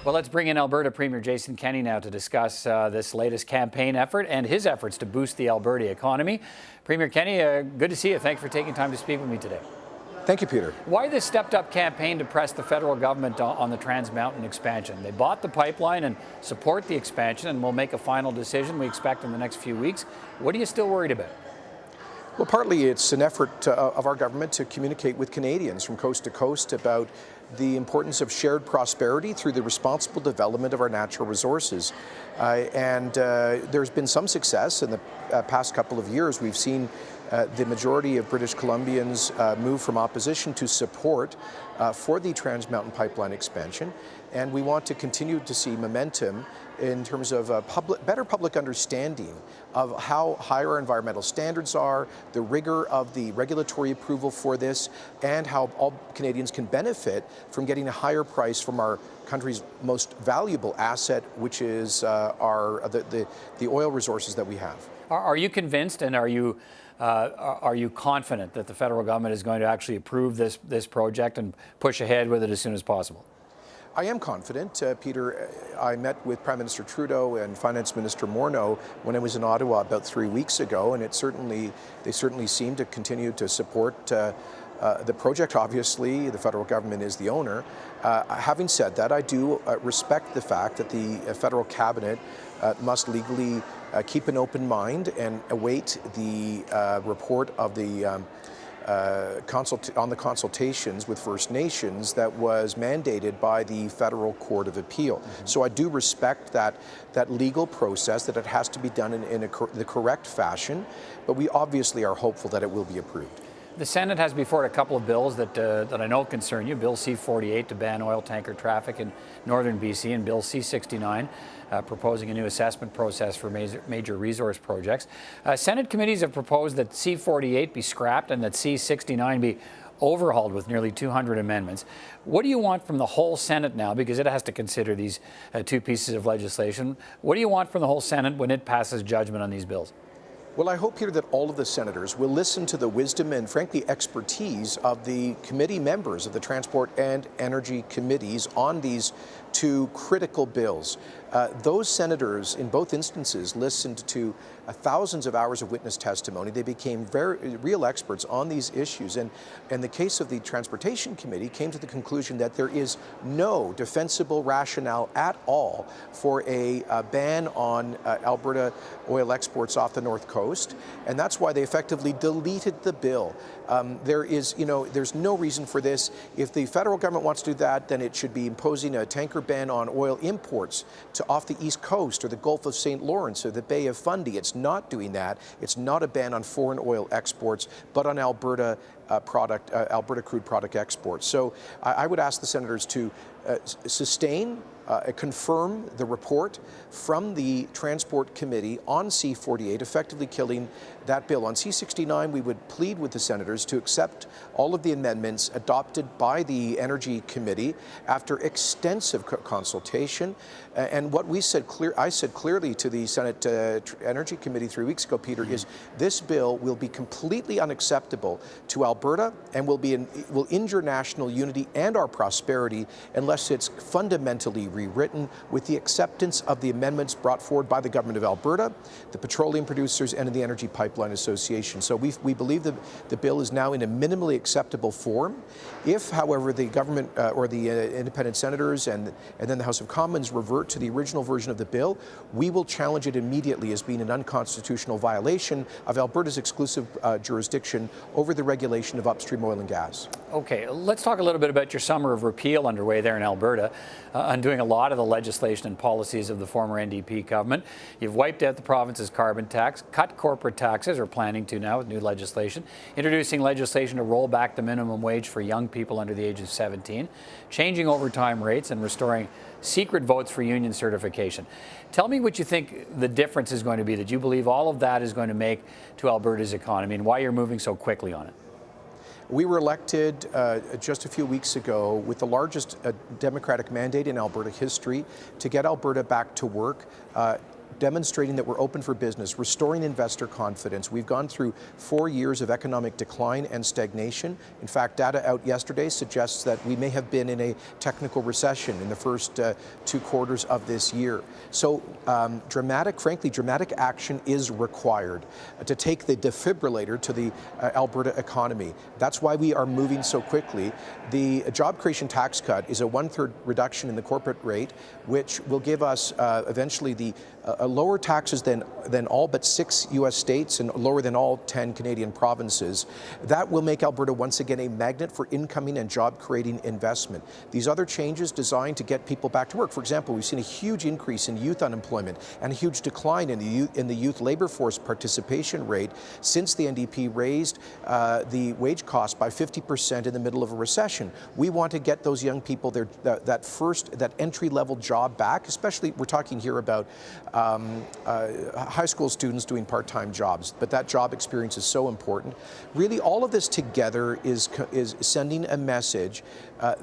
Well, let's bring in Alberta Premier Jason Kenney now to discuss this latest campaign effort and his efforts to boost the Alberta economy. Premier Kenney, good to see you. Thanks for taking time to speak with me today. Thank you, Peter. Why this stepped-up campaign to press the federal government on the Trans Mountain expansion? They bought the pipeline and support the expansion, and will make a final decision we expect in the next few weeks. What are you still worried about? Well, partly it's an effort of our government to communicate with Canadians from coast to coast about the importance of shared prosperity through the responsible development of our natural resources. There's been some success in the past couple of years. We've seen the majority of British Columbians move from opposition to support for the Trans Mountain pipeline expansion, and we want to continue to see momentum in terms of better public understanding of how high our environmental standards are, the rigor of the regulatory approval for this, and how all Canadians can benefit from getting a higher price from our country's most valuable asset, which is the oil resources that we have. Are you convinced, and are you confident that the federal government is going to actually approve this project and push ahead with it as soon as possible? I am confident, Peter. I met with Prime Minister Trudeau and Finance Minister Morneau when I was in Ottawa about 3 weeks ago, and they certainly seem to continue to support the project. Obviously, the federal government is the owner. Having said that, I do respect the fact that the federal cabinet must legally keep an open mind and await the report of the on the consultations with First Nations that was mandated by the Federal Court of Appeal. Mm-hmm. So I do respect that legal process, that it has to be done in the correct fashion, but we obviously are hopeful that it will be approved. The Senate has before it a couple of bills that I know concern you. Bill C-48 to ban oil tanker traffic in northern BC, and Bill C-69 proposing a new assessment process for major resource projects. Senate committees have proposed that C-48 be scrapped and that C-69 be overhauled with nearly 200 amendments. What do you want from the whole Senate now, because it has to consider these two pieces of legislation? What do you want from the whole Senate when it passes judgment on these bills? Well, I hope, Peter, that all of the senators will listen to the wisdom and, frankly, expertise of the committee members of the Transport and Energy Committees on these two critical bills. Those senators, in both instances, listened to thousands of hours of witness testimony. They became very real experts on these issues. And in the case of the Transportation Committee, came to the conclusion that there is no defensible rationale at all for a ban on Alberta oil exports off the North Coast. And that's why they effectively deleted the bill. There's no reason for this. If the federal government wants to do that, then it should be imposing a tanker ban on oil imports to off the East Coast or the Gulf of St. Lawrence or the Bay of Fundy. It's not doing that. It's not a ban on foreign oil exports, but on Alberta Alberta crude product exports. So I would ask the senators to sustain, confirm the report from the Transport Committee on C-48, effectively killing that bill. On C-69, we would plead with the senators to accept all of the amendments adopted by the Energy Committee after extensive consultation. And what I said clearly to the Senate Energy Committee 3 weeks ago, Peter, is this bill will be completely unacceptable to Alberta and will injure national unity and our prosperity unless it's fundamentally rewritten with the acceptance of the amendments brought forward by the Government of Alberta, the petroleum producers, and the Energy Pipeline Association. So we believe that the bill is now in a minimally acceptable form. If, however, the government or the independent senators and then the House of Commons revert to the original version of the bill, we will challenge it immediately as being an unconstitutional violation of Alberta's exclusive jurisdiction over the regulation of upstream oil and gas. Okay, let's talk a little bit about your summer of repeal underway there in Alberta, undoing a lot of the legislation and policies of the former NDP government. You've wiped out the province's carbon tax, cut corporate taxes, or planning to now with new legislation, introducing legislation to roll back the minimum wage for young people under the age of 17, changing overtime rates, and restoring secret votes for union certification. Tell me what you think the difference is going to be that you believe all of that is going to make to Alberta's economy, and why you're moving so quickly on it. We were elected just a few weeks ago with the largest Democratic mandate in Alberta history to get Alberta back to work. demonstrating that we're open for business, restoring investor confidence. We've gone through 4 years of economic decline and stagnation. In fact, data out yesterday suggests that we may have been in a technical recession in the first 2 quarters of this year. So dramatic action is required to take the defibrillator to the Alberta economy. That's why we are moving so quickly. The job creation tax cut is a 1/3 reduction in the corporate rate, which will give us eventually lower taxes than all but 6 U.S. states and lower than all 10 Canadian provinces. That will make Alberta once again a magnet for incoming and job-creating investment. These other changes designed to get people back to work. For example, we've seen a huge increase in youth unemployment and a huge decline in the youth labor force participation rate since the NDP raised the wage cost by 50% in the middle of a recession. We want to get those young people that entry-level job back, especially we're talking here about high school students doing part-time jobs, but that job experience is so important. Really, all of this together is sending a message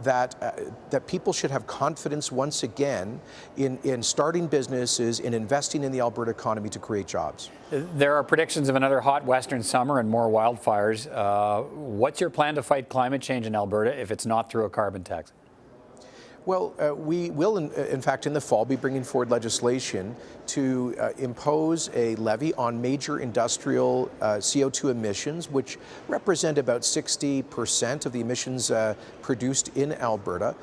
that people should have confidence once again in starting businesses, in investing in the Alberta economy to create jobs. There are predictions of another hot western summer and more wildfires. What's your plan to fight climate change in Alberta if it's not through a carbon tax? Well, we will, in fact, in the fall, be bringing forward legislation to impose a levy on major industrial CO2 emissions, which represent about 60% of the emissions produced in Alberta.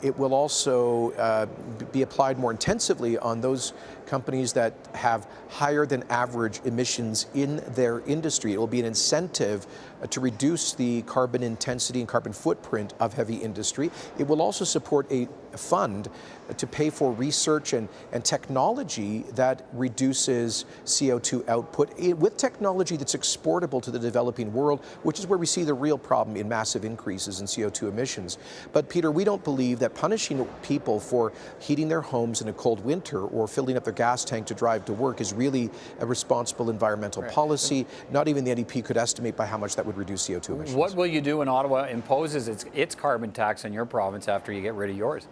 It will also be applied more intensively on those companies that have higher than average emissions in their industry. It will be an incentive to reduce the carbon intensity and carbon footprint of heavy industry. It will also support a fund to pay for research and technology that reduces CO2 output with technology that's exportable to the developing world, which is where we see the real problem in massive increases in CO2 emissions. But Peter, we don't believe that punishing people for heating their homes in a cold winter or filling up their gas tank to drive to work is really a responsible environmental policy. Not even the NDP could estimate by how much that would reduce CO2 emissions. What will you do when Ottawa imposes its carbon tax on your province after you get rid of yours?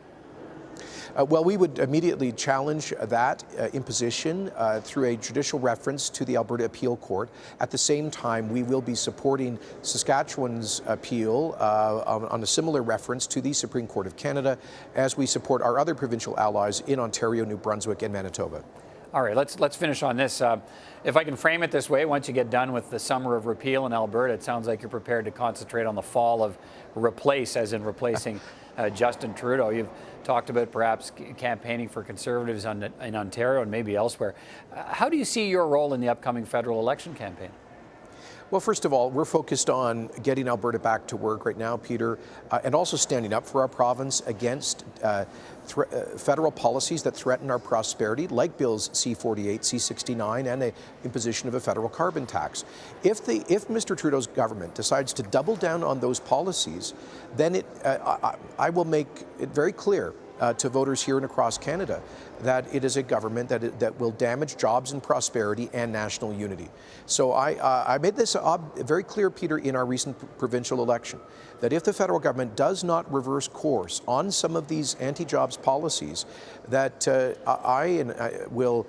Well, we would immediately challenge that imposition through a judicial reference to the Alberta Appeal Court. At the same time, we will be supporting Saskatchewan's appeal on a similar reference to the Supreme Court of Canada, as we support our other provincial allies in Ontario, New Brunswick, and Manitoba. All right, let's finish on this. If I can frame it this way, once you get done with the summer of repeal in Alberta, it sounds like you're prepared to concentrate on the fall of replace, as in replacing Justin Trudeau. You've talked about perhaps campaigning for Conservatives in Ontario and maybe elsewhere. How do you see your role in the upcoming federal election campaign? Well, first of all, we're focused on getting Alberta back to work right now, Peter, and also standing up for our province against federal policies that threaten our prosperity, like Bills C-48, C-69, and the imposition of a federal carbon tax. If Mr. Trudeau's government decides to double down on those policies, then I will make it very clear to voters here and across Canada that it is a government that will damage jobs and prosperity and national unity. So I made this very clear, Peter, in our recent provincial election, that if the federal government does not reverse course on some of these anti-jobs policies, that I will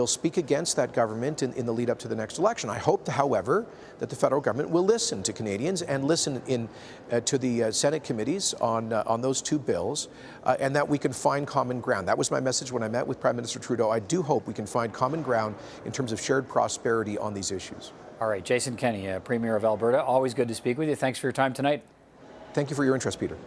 speak against that government in the lead up to the next election. I hope, however, that the federal government will listen to Canadians and listen to the Senate committees on those 2 bills, and that we can find common ground. That was my message when I met with Prime Minister Trudeau. I do hope we can find common ground in terms of shared prosperity on these issues. All right, Jason Kenney, Premier of Alberta, always good to speak with you. Thanks for your time tonight. Thank you for your interest, Peter.